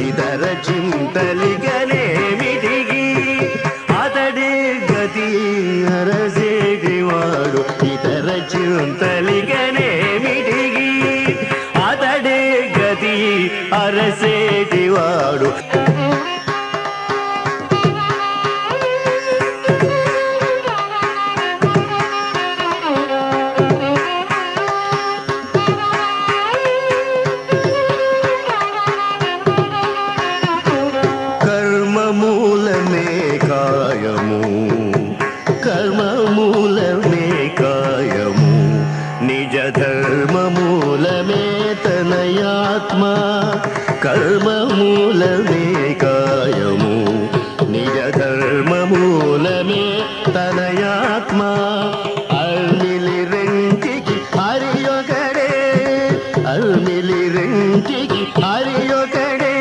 ఇతర చింతలిగనేమిటికి అతడే గతి అరసేటివాడు. ఇతర చింతలిగనేమిటికి అతడే గతి అరసేటివాడు. కర్మమూలమే కాయము, కర్మమూలమే కాయము, నిజ ధర్మమూలమే తనయాత్మ. కర్మమూలమే కాయము, నిజ ధర్మమూలమే తనయాత్మ. అర్మిలి రెంటికి హరియొకడే, అర్మిలి రెంటికి హరియొకడే,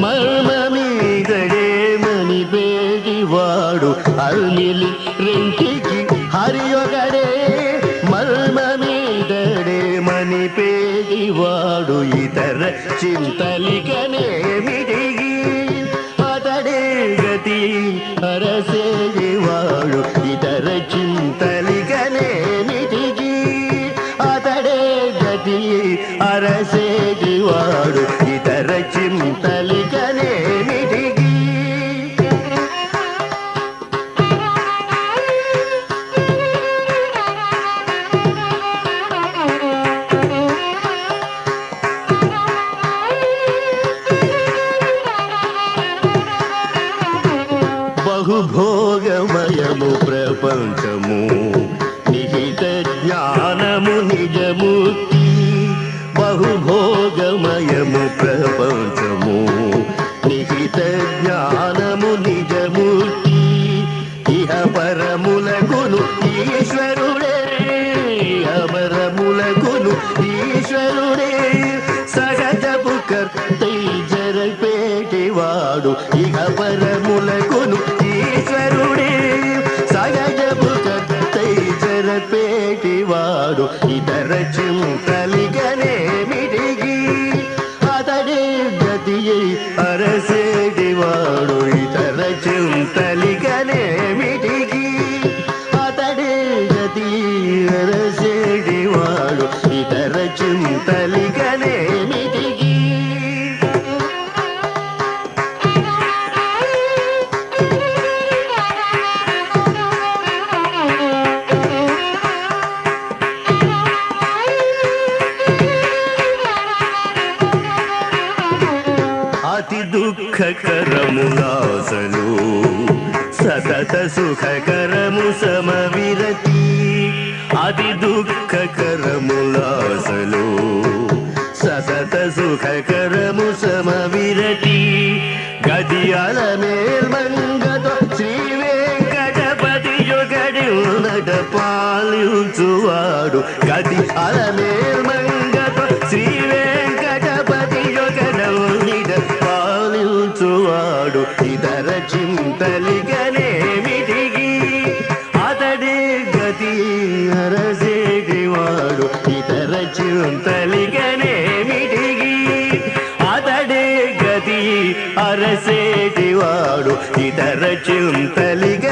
మర్మమీదడే మణిపేటివాడు. అర్మిలి రెంటికి హరియొకడే, మర్మమీదడే మణిపేటివాడు. ఇతర చింతలికనేమిటికి అతడే గతి అరసేటివాడు. ఇతర చింతలికనేమిటికి అతడే గతి అరసేటివాడు. ఇతర చింతలికనేమిటికి బహుభోగమయము ప్రపంచము, నిహిత జ్ఞానము నిజముక్తి. బహుభోగమయము ప్రపంచము, నిహిత జ్ఞానము నిజముక్తి. ఇహ పరములకును ఈశ్వరుడే, ఇహ పరములకును ఈశ్వరుడే, సహజపు కర్తై జరపేటివాడు. ఇహ పరములకును ఈశ్వరుడే, సహజపు కర్తై జరపేటివాడు. ఇతర చింతలికనేమిటికి అతడే గతి అరసేటివాడు. ఇతర చింతలికనేమిటికి అతడే గతి అరసేటివాడు. ఇతర చింతలికనేమిటికి అతి దుఃఖకరములాసలు, సతత సుఖకరము సమవిరతి. అతి దుఃఖకరములాసలు, సతత సుఖకరము సమవిరతి. గది అలమేల్మంగతో శ్రీ వెంకటపతి యొకడి ఉన్నట పాలించువాడు. గది అలమేల్మంగతో శ్రీ వెంకటపతి యొకడి ఉన్నట పాలించువాడు. ఇతర చింతలికనేమిటికి అతడే గతి అరసేటివాడు. ఇతర చింతలికనేమిటికి అతడే గతి అరసేటివాడు. ఇతర చింతలిక